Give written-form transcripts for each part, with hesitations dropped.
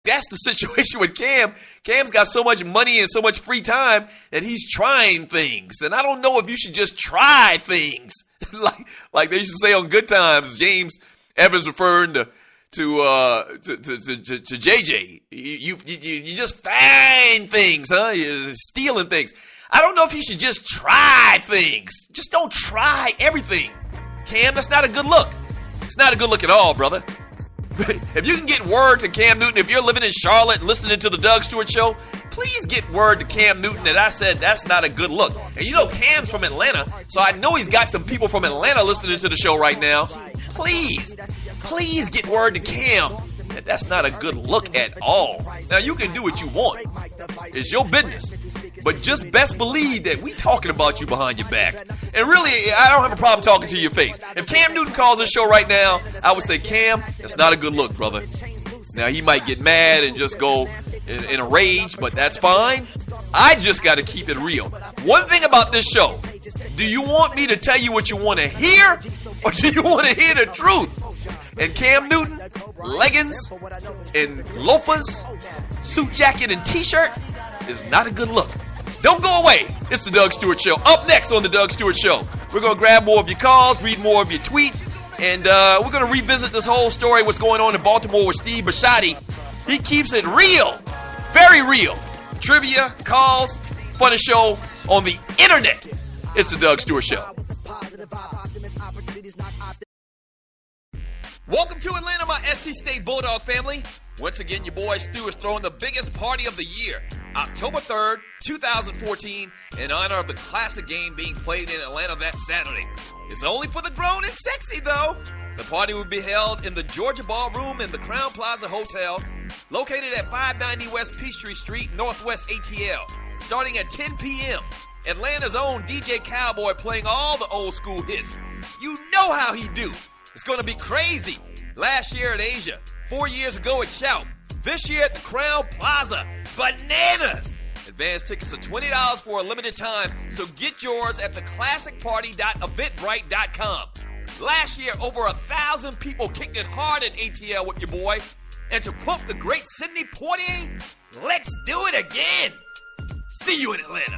That's the situation with Cam. Cam's got so much money and so much free time that he's trying things. And I don't know if you should just try things. like they used to say on Good Times, James Evans referring to JJ. You just find things, huh? You're stealing things. I don't know if he should just try things. Just don't try everything. Cam, that's not a good look. It's not a good look at all, brother. If you can get word to Cam Newton, if you're living in Charlotte and listening to the Doug Stewart Show, please get word to Cam Newton that I said that's not a good look. And you know Cam's from Atlanta, so I know he's got some people from Atlanta listening to the show right now. Please get word to Cam that that's not a good look at all. Now, you can do what you want. It's your business. But just best believe that we talking about you behind your back. And really, I don't have a problem talking to your face. If Cam Newton calls this show right now, I would say, Cam, that's not a good look, brother. Now, he might get mad and just go in a rage, but that's fine. I just got to keep it real. One thing about this show, do you want me to tell you what you want to hear, or do you want to hear the truth? And Cam Newton, leggings and loafers, suit jacket and t-shirt is not a good look. Don't go away. It's the Doug Stewart Show. Up next on the Doug Stewart Show, we're going to grab more of your calls, read more of your tweets, and we're going to revisit this whole story, what's going on in Baltimore with Steve Bisciotti. He keeps it real, very real. Trivia, calls, funny show on the internet. It's the Doug Stewart Show. Welcome to Atlanta, my SC State Bulldog family. Once again, your boy Stu is throwing the biggest party of the year, October 3rd, 2014, in honor of the classic game being played in Atlanta that Saturday. It's only for the grown and sexy, though. The party will be held in the Georgia Ballroom in the Crown Plaza Hotel, located at 590 West Peachtree Street, Northwest ATL, starting at 10 p.m. Atlanta's own DJ Cowboy playing all the old school hits. You know how he do. It's going to be crazy. Last year at Asia, 4 years ago at Shout, this year at the Crown Plaza. Bananas! Advance tickets are $20 for a limited time, so get yours at theclassicparty.eventbrite.com. Last year, over 1,000 people kicked it hard at ATL with your boy. And to quote the great Sidney Poitier, let's do it again. See you in Atlanta.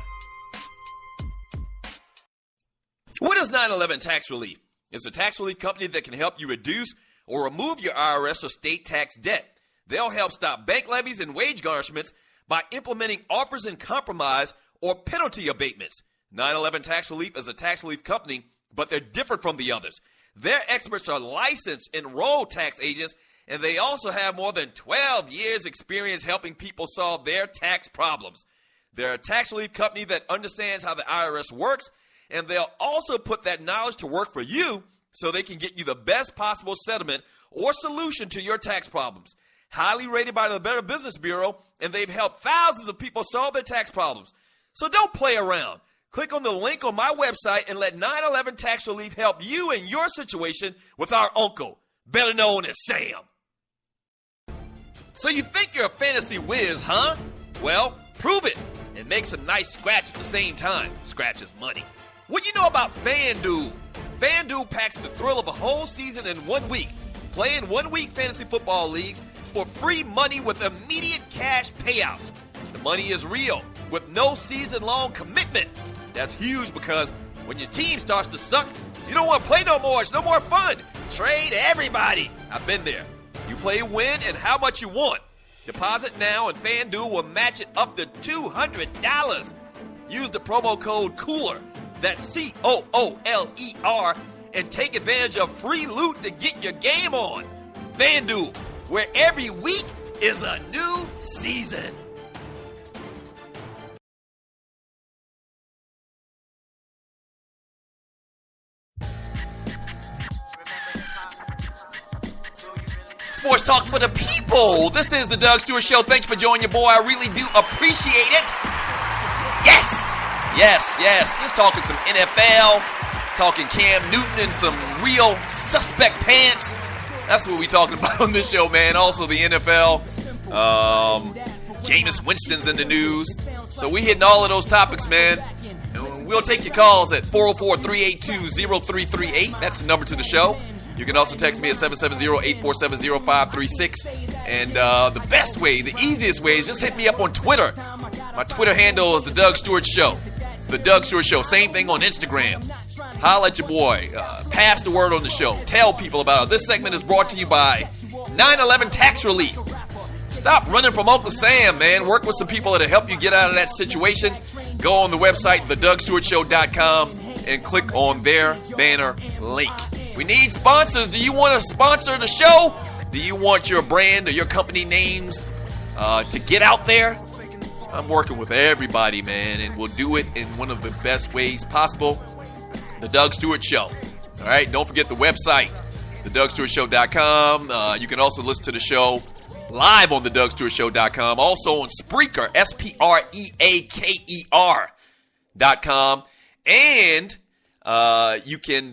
What is 9/11 Tax Relief? It's a tax relief company that can help you reduce or remove your IRS or state tax debt. They'll help stop bank levies and wage garnishments by implementing offers in compromise or penalty abatements. 9/11 Tax Relief is a tax relief company, but they're different from the others. Their experts are licensed, enrolled tax agents, and they also have more than 12 years experience helping people solve their tax problems. They're a tax relief company that understands how the IRS works, and they'll also put that knowledge to work for you so they can get you the best possible settlement or solution to your tax problems. Highly rated by the Better Business Bureau, and they've helped thousands of people solve their tax problems. So don't play around. Click on the link on my website and let 9/11 Tax Relief help you in your situation with our uncle, better known as Sam. So you think you're a fantasy whiz, huh? Well, prove it and make some nice scratch at the same time. Scratch is money. What do you know about FanDuel? FanDuel packs the thrill of a whole season in 1 week. Play in 1 week fantasy football leagues for free money with immediate cash payouts. The money is real with no season-long commitment. That's huge because when your team starts to suck, you don't want to play no more. It's no more fun. Trade everybody. I've been there. You play when and how much you want. Deposit now and FanDuel will match it up to $200. Use the promo code COOLER. That's COOLER, and take advantage of free loot to get your game on. FanDuel, where every week is a new season. Sports talk for the people. This is the Doug Stewart Show. Thanks for joining your boy. I really do appreciate it. Yes. Just talking some NFL, talking Cam Newton and some real suspect pants. That's what we talking about on this show, man. Also the NFL. Jameis Winston's in the news. So we hitting all of those topics, man. And we'll take your calls at 404-382-0338. That's the number to the show. You can also text me at 770-847-0536. And the best way, the easiest way is just hit me up on Twitter. My Twitter handle is The Doug Stewart Show. The Doug Stewart Show. Same thing on Instagram. Holla at your boy. Pass the word on the show. Tell people about it. This segment is brought to you by 9/11 Tax Relief. Stop running from Uncle Sam, man. Work with some people that'll help you get out of that situation. Go on the website, thedougstewartshow.com, and click on their banner link. We need sponsors. Do you want to sponsor the show? Do you want your brand or your company names to get out there? I'm working with everybody, man, and we'll do it in one of the best ways possible. The Doug Stewart Show. All right, don't forget the website, thedougstewartshow.com. You can also listen to the show live on thedougstewartshow.com. Also on Spreaker, Spreaker.com. And you can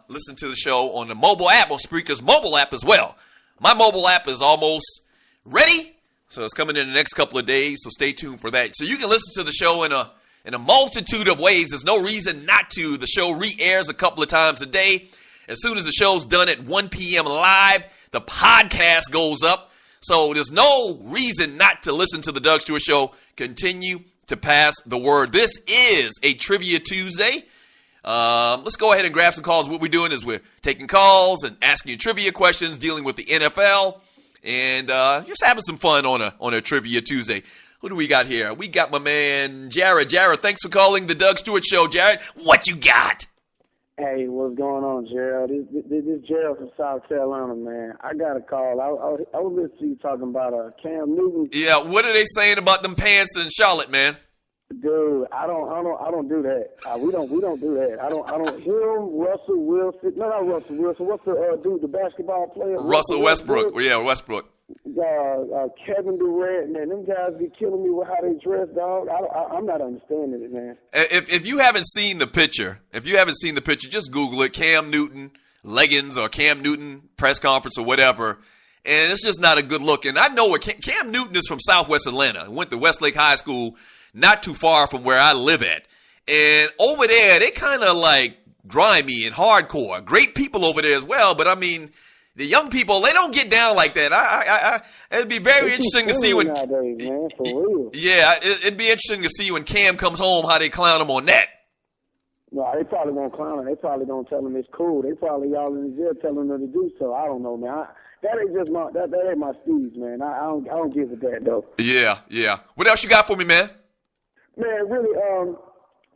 listen to the show on the mobile app, on Spreaker's mobile app as well. My mobile app is almost ready, so it's coming in the next couple of days, so stay tuned for that. So you can listen to the show in a multitude of ways. There's no reason not to. The show re-airs a couple of times a day. As soon as the show's done at 1 p.m. live, the podcast goes up. So there's no reason not to listen to the Doug Stewart Show. Continue to pass the word. This is a Trivia Tuesday. Let's go ahead and grab some calls. What we're doing is we're taking calls and asking you trivia questions, dealing with the NFL, and just having some fun on a Trivia Tuesday. Who do we got here? We got my man Jared. Jared, thanks for calling the Doug Stewart Show. Jared, what you got? Hey, what's going on, Gerald? This is Gerald from South Carolina, man. I got a call. I was listening to you talking about Cam Newton. Yeah, what are they saying about them pants in Charlotte, man? Dude, I don't do that. We don't do that. I don't. Him, Russell Wilson. No, not Russell Wilson. What's the dude, the basketball player? Russell Westbrook. Yeah, Westbrook. Kevin Durant, man, them guys be killing me with how they dress, dog. I'm not understanding it, man. If you haven't seen the picture, just Google it, Cam Newton leggings or Cam Newton press conference or whatever, and it's just not a good look. And I know where Cam Newton is from Southwest Atlanta. He went to Westlake High School, not too far from where I live at. And over there, they kind of like grimy and hardcore. Great people over there as well, but I mean, the young people, they don't get down like that. It'd be very interesting to see when. Nowadays, man, for real. Yeah, it'd be interesting to see when Cam comes home how they clown him on that. No, they probably won't clown him. They probably don't tell him it's cool. They probably all in the jail telling them to do so. I don't know, man. That ain't just that ain't my steez, man. I don't give a that though. Yeah. What else you got for me, man? Man, really,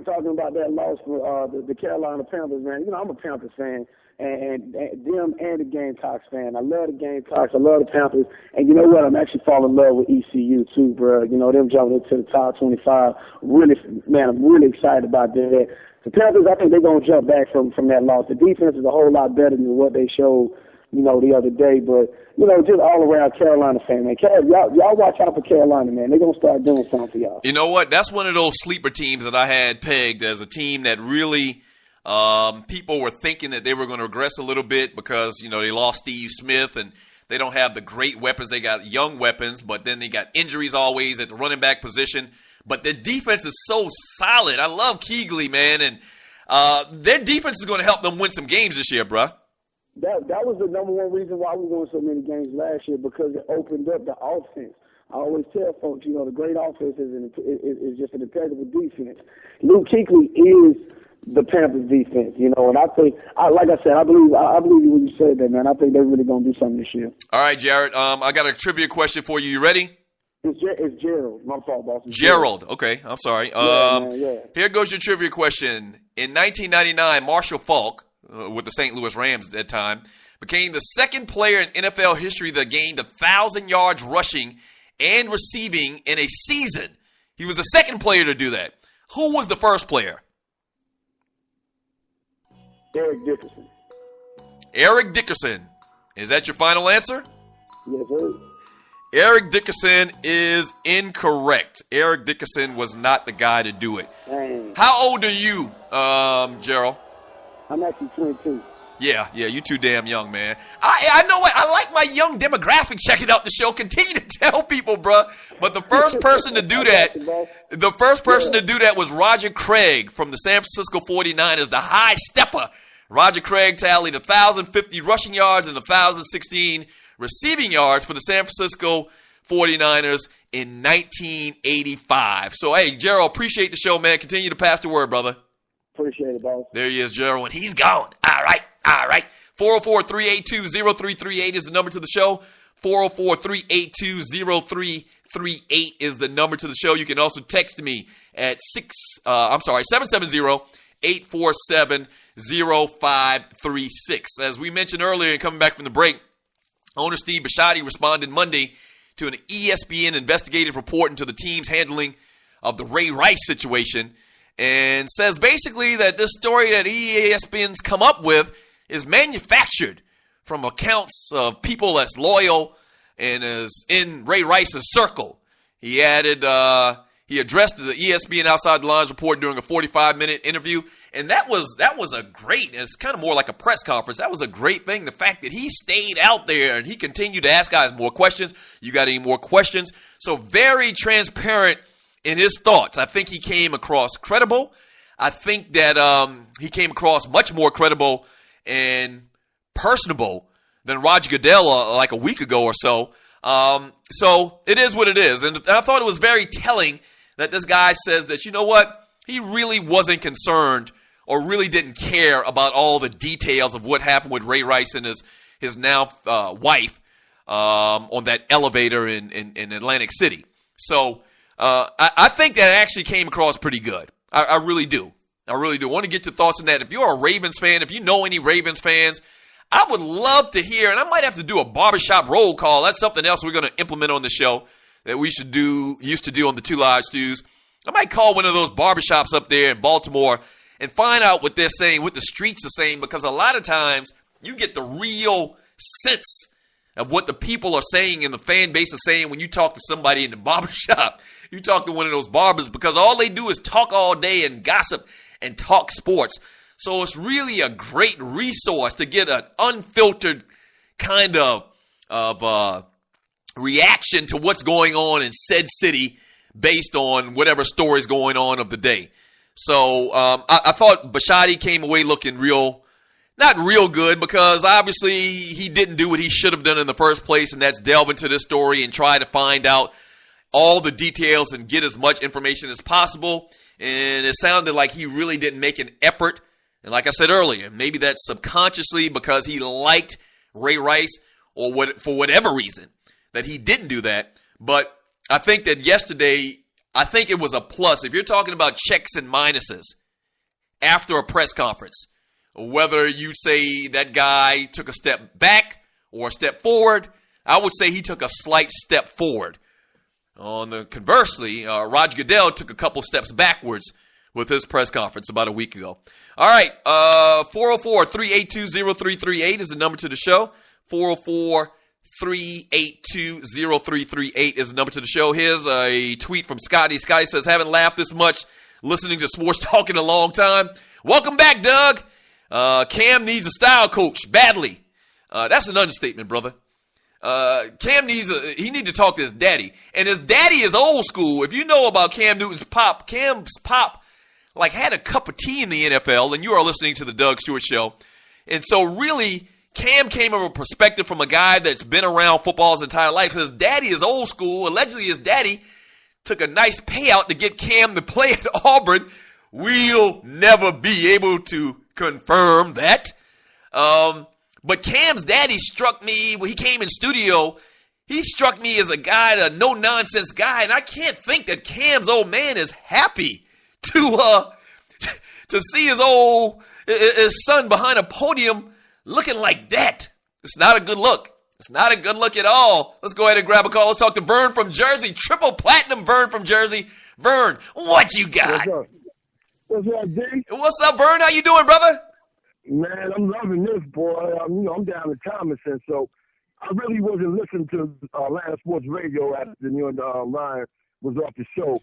talking about that loss for the Carolina Panthers, man. You know, I'm a Panthers fan. And them and the Gamecocks fan. I love the Gamecocks. I love the Panthers. And you know what? I'm actually falling in love with ECU too, bro. You know, them jumping into the top 25. Really, man, I'm really excited about that. The Panthers, I think they're going to jump back from that loss. The defense is a whole lot better than what they showed, you know, the other day. But, you know, just all around Carolina fan, man. Y'all watch out for Carolina, man. They're going to start doing something for y'all. You know what? That's one of those sleeper teams that I had pegged as a team that really people were thinking that they were going to regress a little bit because, you know, they lost Steve Smith and they don't have the great weapons. They got young weapons, but then they got injuries always at the running back position. But their defense is so solid. I love Kuechly, man, and their defense is going to help them win some games this year, bruh. That was the number one reason why we won so many games last year, because it opened up the offense. I always tell folks, you know, the great offense is just an impeccable defense. Luke Kuechly is the Panthers defense, you know, and I think, like I said, I believe you when you said that, man. I think they're really going to do something this year. All right, Jared, I got a trivia question for you. You ready? It's Gerald. My fault, boss. Gerald. Okay, I'm sorry. Yeah. Here goes your trivia question. In 1999, Marshall Faulk, with the St. Louis Rams at that time, became the second player in NFL history that gained 1,000 yards rushing and receiving in a season. He was the second player to do that. Who was the first player? Eric Dickerson. Eric Dickerson. Is that your final answer? Yes, sir. Eric Dickerson is incorrect. Eric Dickerson was not the guy to do it. Dang. How old are you, Gerald? I'm actually 22. Yeah, you too damn young, man. I know what I like my young demographic checking out the show. Continue to tell people, bro. But the first person to do that, was Roger Craig from the San Francisco 49ers, the high stepper. Roger Craig tallied 1,050 rushing yards and 1,016 receiving yards for the San Francisco 49ers in 1985. So, hey, Gerald, appreciate the show, man. Continue to pass the word, brother. Appreciate it, boss. There he is, Gerald, and he's gone. All right. 404-382-0338 is the number to the show. 404-382-0338 is the number to the show. You can also text me at 770-847-0536. As we mentioned earlier, and coming back from the break, owner Steve Bisciotti responded Monday to an ESPN investigative report into the team's handling of the Ray Rice situation, and says basically that this story that ESPN's come up with is manufactured from accounts of people that's loyal and is in Ray Rice's circle. He added, he addressed the ESPN Outside the Lines report during a 45-minute interview, and that was a great, and it's kind of more like a press conference. That was a great thing, the fact that he stayed out there and he continued to ask guys more questions. You got any more questions? So very transparent in his thoughts. I think he came across credible. I think that he came across much more credible and personable than Roger Goodell like a week ago or so. So it is what it is. And I thought it was very telling that this guy says that, you know what, he really wasn't concerned or really didn't care about all the details of what happened with Ray Rice and his now wife on that elevator in Atlantic City. So I think that actually came across pretty good. I really do. I really do. I want to get your thoughts on that. If you're a Ravens fan, if you know any Ravens fans, I would love to hear, and I might have to do a barbershop roll call. That's something else we're going to implement on the show that we used to do on the Two Live Stews. I might call one of those barbershops up there in Baltimore and find out what they're saying, what the streets are saying, because a lot of times you get the real sense of what the people are saying and the fan base is saying when you talk to somebody in the barbershop. You talk to one of those barbers, because all they do is talk all day and gossip and talk sports. So it's really a great resource to get an unfiltered kind of reaction to what's going on in said city based on whatever story's going on of the day. So I thought Bisciotti came away looking not real good, because obviously he didn't do what he should have done in the first place, and that's delve into this story and try to find out all the details and get as much information as possible. And it sounded like he really didn't make an effort. And like I said earlier, maybe that's subconsciously because he liked Ray Rice or for whatever reason that he didn't do that. But I think that yesterday, I think it was a plus. If you're talking about checks and minuses after a press conference, whether you say that guy took a step back or a step forward, I would say he took a slight step forward. Conversely, Roger Goodell took a couple steps backwards with his press conference about a week ago. All right, 404-382-0338 is the number to the show. 404-382-0338 is the number to the show. Here's a tweet from Scotty. Scotty says, haven't laughed this much listening to sports talk in a long time. Welcome back, Doug. Cam needs a style coach badly. That's an understatement, brother. Cam needs to talk to his daddy. And his daddy is old school. If you know about Cam Newton's pop, Cam's pop had a cup of tea in the NFL, and you are listening to the Doug Stewart Show. And so really, Cam came from a perspective from a guy that's been around football his entire life. His daddy is old school. Allegedly, his daddy took a nice payout to get Cam to play at Auburn. We'll never be able to confirm that. But Cam's daddy struck me when he came in studio. He struck me as a guy, a no-nonsense guy, and I can't think that Cam's old man is happy to see his son behind a podium looking like that. It's not a good look. It's not a good look at all. Let's go ahead and grab a call. Let's talk to Vern from Jersey. Triple platinum Vern from Jersey. Vern, what you got? What's up, D? What's up, Vern? How you doing, brother? Man, I'm loving this, boy. I'm down in Thomason, so I really wasn't listening to Atlanta Sports Radio after Ryan was off the show.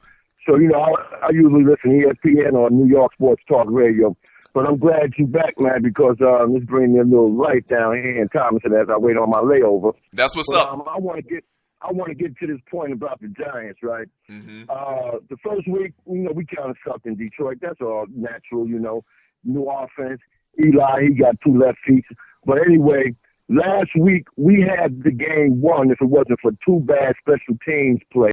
So, I usually listen to ESPN or New York Sports Talk Radio. But I'm glad you're back, man, because this brings me a little light down here in Thomason as I wait on my layover. That's what's up. I want to get to this point about the Giants, right? Mm-hmm. The first week, we kind of sucked in Detroit. That's all natural, new offense. Eli, he got 2 left feet. But anyway, Last week, we had the game won if it wasn't for two bad special teams plays.